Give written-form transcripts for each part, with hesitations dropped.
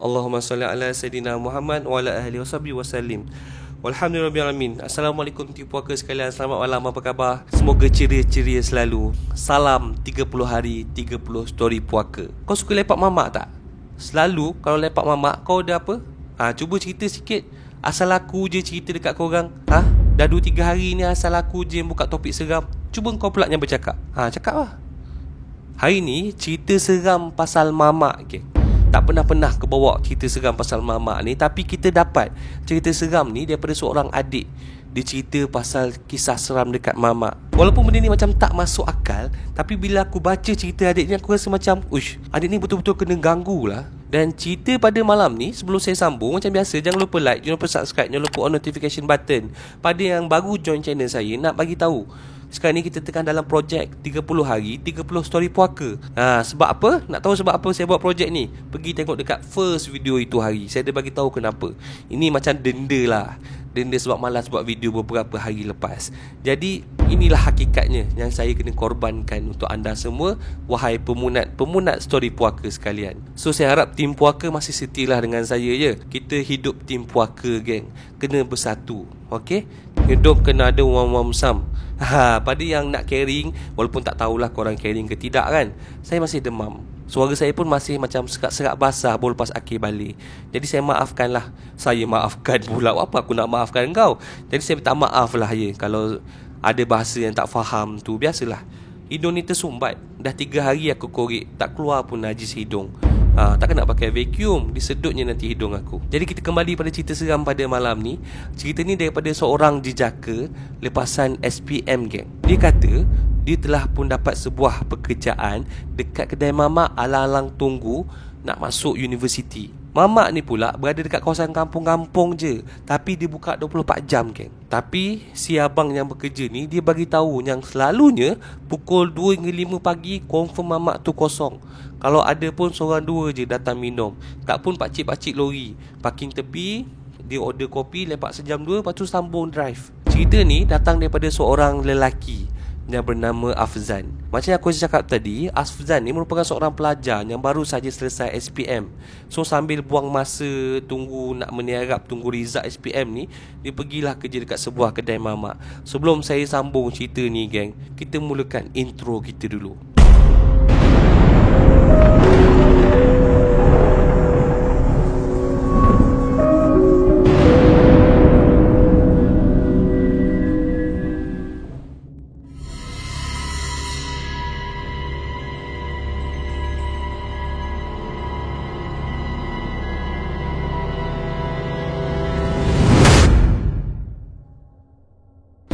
Allahumma salli ala Sayyidina Muhammad wa ala ahli washabihi wasallim. Walhamdulillahirrahmanirrahim. Assalamualaikum tim puaka sekalian. Selamat malam, apa khabar? Semoga ceria-ceria selalu. Salam 30 hari 30 story puaka. Kau suka lepak mamak tak? Selalu kalau lepak mamak kau ada apa? Cuba cerita sikit. Asal aku je cerita dekat korang. Dah 2-3 hari ni asal aku je buka topik seram. Cuba kau pula yang bercakap. Cakap lah. Hari ni cerita seram pasal mamak ke. Tak pernah kebawa cerita seram pasal mamak ni. Tapi kita dapat cerita seram ni daripada seorang adik. Dia cerita pasal kisah seram dekat mamak. Walaupun benda ni macam tak masuk akal, tapi bila aku baca cerita adik ni, aku rasa macam uish, adik ni betul-betul kena ganggu lah. Dan cerita pada malam ni, sebelum saya sambung, macam biasa, jangan lupa like, jangan lupa subscribe, jangan lupa on notification button. Pada yang baru join channel saya, nak bagi tahu, sekarang ni kita tekan dalam projek 30 hari 30 story puaka. Sebab apa? Nak tahu sebab apa saya buat projek ni? Pergi tengok dekat first video itu hari. Saya dah bagi tahu kenapa. Ini macam denda lah. Denda sebab malas buat video beberapa hari lepas. Jadi inilah hakikatnya yang saya kena korbankan untuk anda semua, wahai pemunat story puaka sekalian. So saya harap tim puaka masih setialah dengan saya ya. Kita hidup tim puaka geng. Kena bersatu. Okay? Hidup kena ada wam sam. Pada yang nak caring, walaupun tak tahulah korang caring ke tidak kan, saya masih demam. Suara saya pun masih macam serak-serak basah baru lepas akhir balik. Jadi saya maafkan lah. Saya maafkan pula. Apa aku nak maafkan kau? Jadi saya minta maaf lah ya kalau ada bahasa yang tak faham tu. Biasalah, hidung ni tersumbat. Dah 3 hari aku korek, tak keluar pun najis hidung. Takkan nak pakai vacuum, disedutnya nanti hidung aku. Jadi kita kembali pada cerita seram pada malam ni. Cerita ni daripada seorang jejaka lepasan SPM geng. Dia kata dia telah pun dapat sebuah pekerjaan dekat kedai mamak alang-alang tunggu nak masuk universiti. Mamak ni pula berada dekat kawasan kampung-kampung je, tapi dia buka 24 jam geng. Tapi si abang yang bekerja ni, dia bagi tahu yang selalunya pukul 2 hingga 5 pagi confirm mamak tu kosong. Kalau ada pun seorang dua je datang minum. Tak pun pakcik-pakcik lori parking tepi, dia order kopi, lepak sejam dua, lepas tu sambung drive. Cerita ni datang daripada seorang lelaki yang bernama Afzan. Macam yang aku cakap tadi, Afzan ni merupakan seorang pelajar yang baru saja selesai SPM. So sambil buang masa tunggu nak meniarap, tunggu result SPM ni, dia pergilah kerja dekat sebuah kedai mamak. Sebelum saya sambung cerita ni geng, kita mulakan intro kita dulu.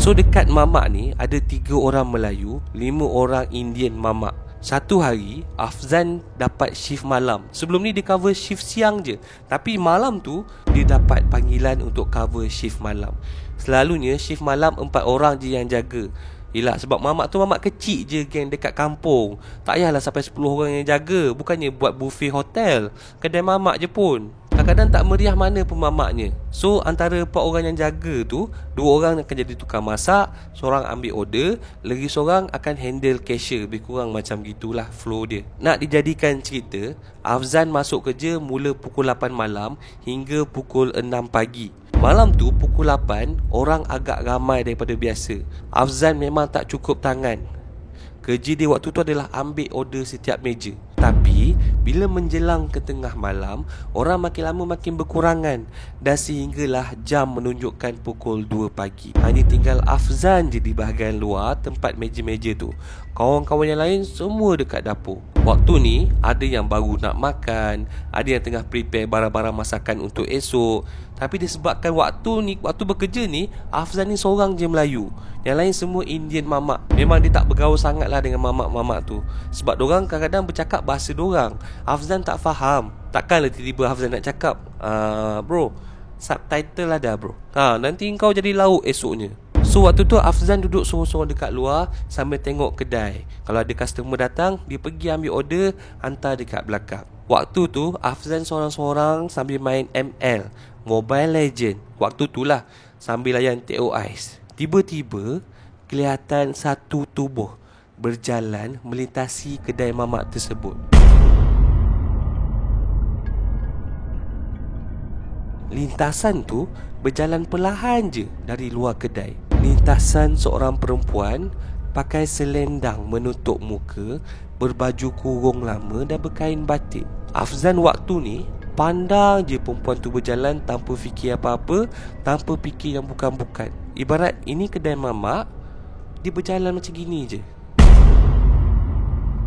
So dekat mamak ni ada 3 orang Melayu, 5 orang Indian mamak. Satu hari Afzan dapat shift malam. Sebelum ni dia cover shift siang je, tapi malam tu dia dapat panggilan untuk cover shift malam. Selalunya shift malam 4 orang je yang jaga. Yelah, sebab mamak tu mamak kecil je geng dekat kampung. Tak payahlah sampai 10 orang yang jaga. Bukannya buat buffet hotel, kedai mamak je pun. Kadang-kadang tak meriah mana pun mamaknya. So antara 4 orang yang jaga tu, 2 orang akan jadi tukang masak, seorang ambil order, lagi seorang akan handle cashier. Lebih kurang macam gitulah flow dia. Nak dijadikan cerita, Afzan masuk kerja mula pukul 8 malam hingga pukul 6 pagi. Malam tu pukul 8, orang agak ramai daripada biasa. Afzan memang tak cukup tangan. Kerja dia waktu tu adalah ambil order setiap meja. Tapi bila menjelang ke tengah malam, orang makin lama makin berkurangan, dan sehinggalah jam menunjukkan pukul 2 pagi. Hanya tinggal Afzan je di bahagian luar tempat meja-meja tu. Kawan-kawan yang lain semua dekat dapur. Waktu ni ada yang baru nak makan, ada yang tengah prepare barang-barang masakan untuk esok. Tapi disebabkan waktu bekerja ni, Afzan ni seorang je Melayu, yang lain semua Indian mamak. Memang dia tak bergaul sangat lah dengan mamak-mamak tu, sebab dorang kadang-kadang bercakap bahasa dorang. Afzan tak faham. Takkanlah tiba-tiba Afzan nak cakap, bro, subtitle ada bro, nanti kau jadi lauk esoknya. So waktu tu Afzan duduk sorang-sorang dekat luar sambil tengok kedai. Kalau ada customer datang, dia pergi ambil order, hantar dekat belakang. Waktu tu Afzan sorang-sorang sambil main ML, Mobile Legend. Waktu tu lah, sambil layan TO Ice. Tiba-tiba kelihatan satu tubuh berjalan melintasi kedai mamak tersebut. Lintasan tu berjalan perlahan je dari luar kedai. Lintasan seorang perempuan pakai selendang menutup muka, berbaju kurung lama dan berkain batik. Afzan waktu ni pandang je perempuan tu berjalan tanpa fikir apa-apa, tanpa fikir yang bukan-bukan. Ibarat ini kedai mamak, dia berjalan macam gini je.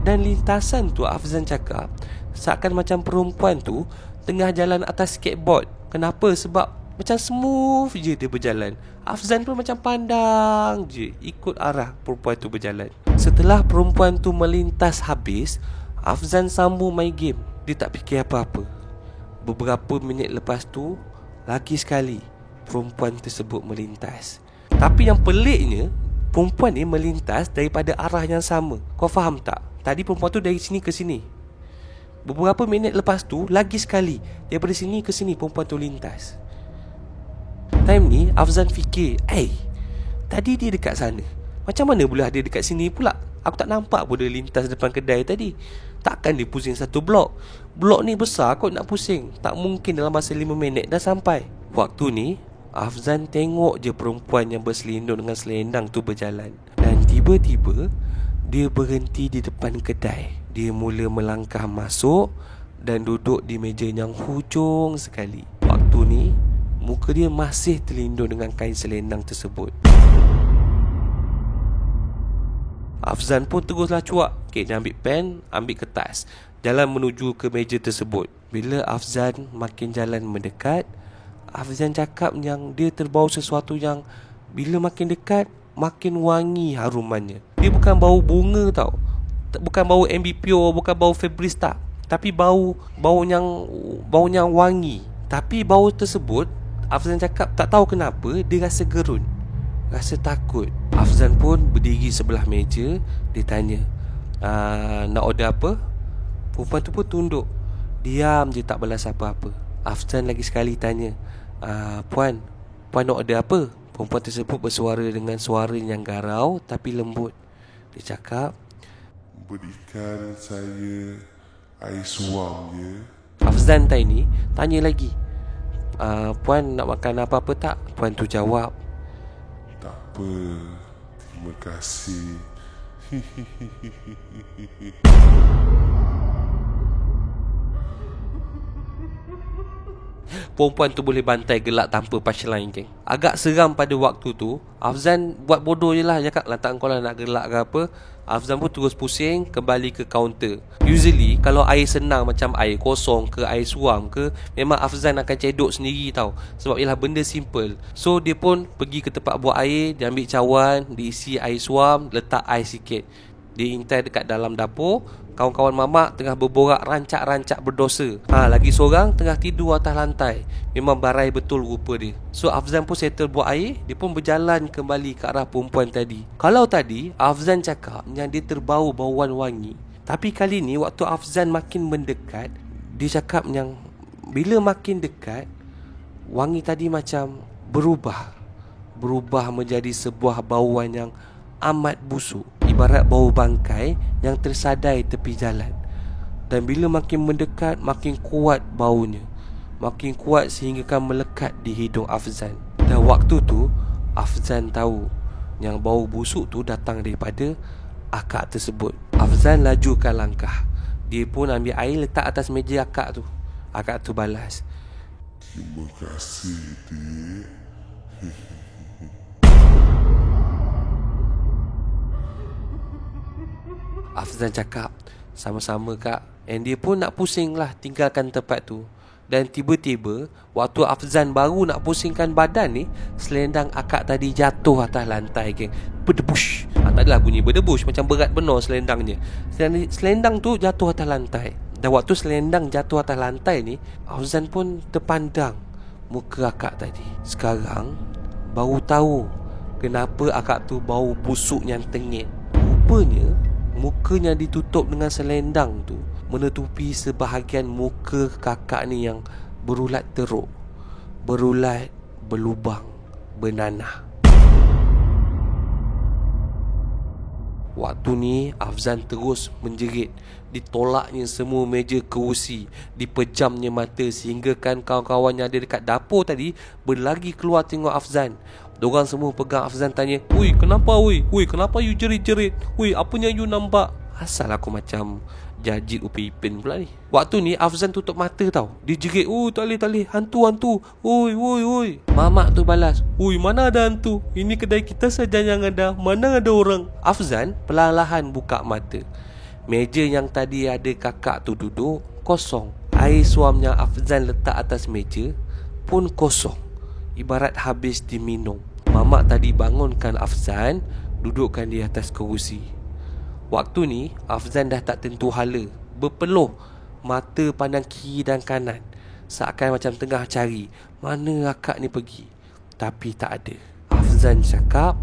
Dan lintasan tu Afzan cakap seakan macam perempuan tu tengah jalan atas skateboard. Kenapa? Sebab macam smooth je dia berjalan. Afzan pun macam pandang je ikut arah perempuan tu berjalan. Setelah perempuan tu melintas habis, Afzan sambung main game. Dia tak fikir apa-apa. Beberapa minit lepas tu, lagi sekali perempuan tersebut melintas. Tapi yang peliknya, perempuan ni melintas daripada arah yang sama. Kau faham tak? Tadi perempuan tu dari sini ke sini. Beberapa minit lepas tu, lagi sekali daripada sini ke sini perempuan tu lintas. Time ni Afzan fikir, tadi dia dekat sana, macam mana pula dia dekat sini pula? Aku tak nampak pun dia lintas depan kedai tadi. Takkan dia pusing satu blok? Blok ni besar kot nak pusing. Tak mungkin dalam masa 5 minit dah sampai. Waktu ni Afzan tengok je perempuan yang berselindung dengan selendang tu berjalan. Dan tiba-tiba dia berhenti di depan kedai. Dia mula melangkah masuk dan duduk di meja yang hujung sekali. Waktu ni muka dia masih terlindung dengan kain selendang tersebut. Afzan pun teruslah cuak. Dia ambil pen, ambil kertas, jalan menuju ke meja tersebut. Bila Afzan makin jalan mendekat, Afzan cakap yang dia terbau sesuatu yang bila makin dekat makin wangi harumannya. Dia bukan bau bunga tau, bukan bau MBPO, bukan bau Febreze tak, tapi bau yang wangi. Tapi bau tersebut, Afzan cakap tak tahu kenapa dia rasa gerun, rasa takut. Afzan pun berdiri sebelah meja. Dia tanya, nak order apa? Perempuan tu pun tunduk, diam je tak balas apa-apa. Afzan lagi sekali tanya, Puan nak order apa? Perempuan tersebut bersuara dengan suara yang garau tapi lembut. Dia cakap, berikan saya air suam je. Afzan ni tanya lagi, Puan nak makan apa-apa tak? Puan tu jawab, tak apa, terima kasih. Perempuan tu boleh bantai gelak tanpa punchline, geng. Agak seram pada waktu tu. Afzan buat bodoh je lah, cakap lantak kau lah nak gelak ke apa. Afzan pun terus pusing, kembali ke kaunter. Usually kalau air senang macam air kosong ke air suam ke, memang Afzan akan cedok sendiri tau. Sebab ialah benda simple. So dia pun pergi ke tempat buat air. Dia ambil cawan, diisi air suam, letak air sikit. Dia intai dekat dalam dapur. Kawan-kawan mamak tengah berborak rancak-rancak berdosa. Lagi seorang tengah tidur atas lantai. Memang barai betul rupa dia. So Afzan pun settle buat air. Dia pun berjalan kembali ke arah perempuan tadi. Kalau tadi Afzan cakap yang dia terbau bauan wangi, tapi kali ni waktu Afzan makin mendekat, dia cakap yang bila makin dekat, wangi tadi macam berubah menjadi sebuah bauan yang amat busuk, ibarat bau bangkai yang tersadai tepi jalan. Dan bila makin mendekat, makin kuat baunya, makin kuat sehingga kan melekat di hidung Afzan. Dan waktu tu Afzan tahu yang bau busuk tu datang daripada akak tersebut. Afzan lajukan langkah. Dia pun ambil air letak atas meja akak tu. Akak tu balas, terima kasih, dik. Afzan cakap, sama-sama kak. And dia pun nak pusing lah tinggalkan tempat tu. Dan tiba-tiba waktu Afzan baru nak pusingkan badan ni, selendang akak tadi jatuh atas lantai, geng. Berdebush. Tak adalah bunyi berdebush, macam berat benar selendangnya. Selendang tu jatuh atas lantai. Dan waktu selendang jatuh atas lantai ni, Afzan pun terpandang muka akak tadi. Sekarang baru tahu kenapa akak tu bau busuk yang tengit. Rupanya mukanya ditutup dengan selendang tu menutupi sebahagian muka kakak ni yang berulat teruk, berulat, berlubang, bernanah. Waktu ni Afzan terus menjerit. Ditolaknya semua meja kerusi, dipejamnya mata, sehingga kan kawan-kawan yang ada dekat dapur tadi berlari keluar tengok Afzan. Diorang semua pegang Afzan, tanya, "Ui, kenapa ui? Ui, kenapa you jerit-jerit? Ui, apanya you nampak?" Asal aku macam jajit Upin pula ni. Waktu ni Afzan tutup mata tau. Dia jerit, "Oh, tak boleh, hantu. Ui. Mamak tu balas, "Ui, mana ada hantu? Ini kedai kita saja yang ada, mana ada orang." Afzan perlahan-lahan buka mata. Meja yang tadi ada kakak tu duduk kosong. Air suam yang Afzan letak atas meja pun kosong, ibarat habis diminum. Mamak tadi bangunkan Afzan, dudukkan dia atas kerusi. Waktu ni Afzan dah tak tentu hala, berpeluh, mata pandang kiri dan kanan, seakan macam tengah cari mana akak ni pergi. Tapi tak ada. Afzan cakap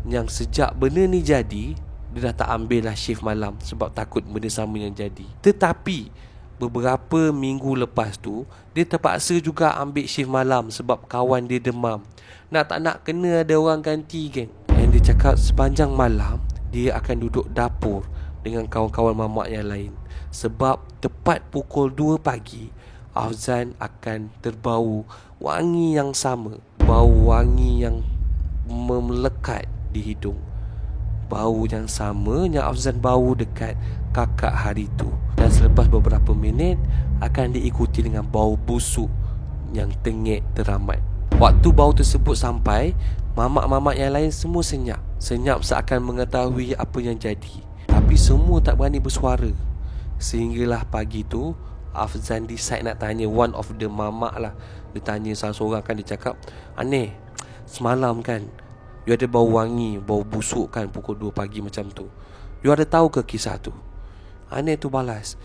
yang sejak benda ni jadi, dia dah tak ambil lah shift malam sebab takut benda sama yang jadi. Tetapi beberapa minggu lepas tu, dia terpaksa juga ambil shift malam sebab kawan dia demam. Nak tak nak kena ada orang ganti, geng. Dan dia cakap sepanjang malam dia akan duduk dapur dengan kawan-kawan mamak yang lain. Sebab tepat pukul 2 pagi Afzan akan terbau wangi yang sama. Bau wangi yang melekat di hidung. Bau yang sama yang Afzan bau dekat kakak hari tu. Dan selepas beberapa minit akan diikuti dengan bau busuk yang tengik teramat. Waktu bau tersebut sampai, mamak-mamak yang lain semua senyap. Senyap seakan mengetahui apa yang jadi. Tapi semua tak berani bersuara. Sehinggalah pagi tu Afzan decide nak tanya one of the mamak lah. Dia tanya salah seorang kan, dia cakap, "Aneh, semalam kan you ada bau wangi, bau busuk kan pukul 2 pagi macam tu. You ada tahu ke kisah tu?" Aneh tu balas,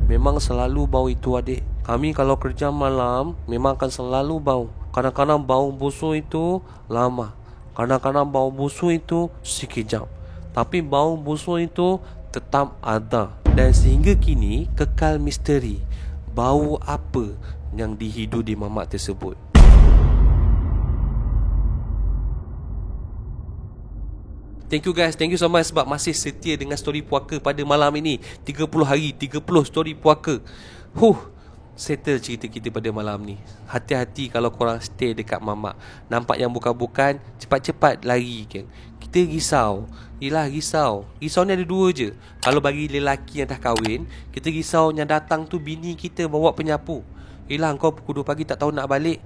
Memang selalu bau itu, adik. Kami kalau kerja malam memang akan selalu bau. Kadang-kadang bau busuk itu lama, kadang-kadang bau busuk itu sekejap, tapi bau busuk itu tetap ada. Dan sehingga kini kekal misteri bau apa yang dihidu di mamak tersebut. Thank you guys, thank you so much sebab masih setia dengan story puaka pada malam ini. 30 hari, 30 story puaka. Settle cerita kita pada malam ni. Hati-hati kalau korang stay dekat mamak. Nampak yang bukan-bukan, cepat-cepat lari kan. Kita risau. Yelah risau. Risau ni ada dua je. Kalau bagi lelaki yang dah kahwin, kita risau yang datang tu bini kita bawa penyapu. Yelah engkau pukul 2 pagi tak tahu nak balik.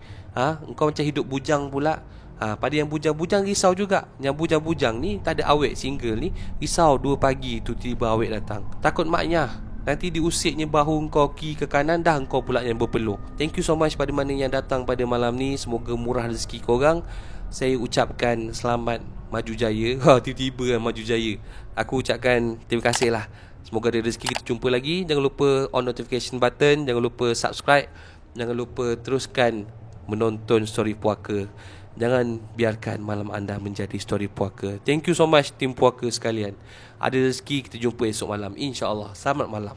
Engkau macam hidup bujang pula. Pada yang bujang-bujang risau juga. Yang bujang-bujang ni tak ada awet single ni, risau 2 pagi tu tiba awet datang. Takut maknya nanti diusiknya bahu engkau kiri ke kanan, dah engkau pula yang berpeluh. Thank you so much pada mana yang datang pada malam ni. Semoga murah rezeki korang. Saya ucapkan selamat maju jaya. Tiba-tiba maju jaya. Aku ucapkan terima kasih lah. Semoga ada rezeki, kita jumpa lagi. Jangan lupa on notification button. Jangan lupa subscribe. Jangan lupa teruskan menonton story puaka. Jangan biarkan malam anda menjadi story puaka. Thank you so much tim puaka sekalian. Ada rezeki kita jumpa esok malam, InsyaAllah. Selamat malam.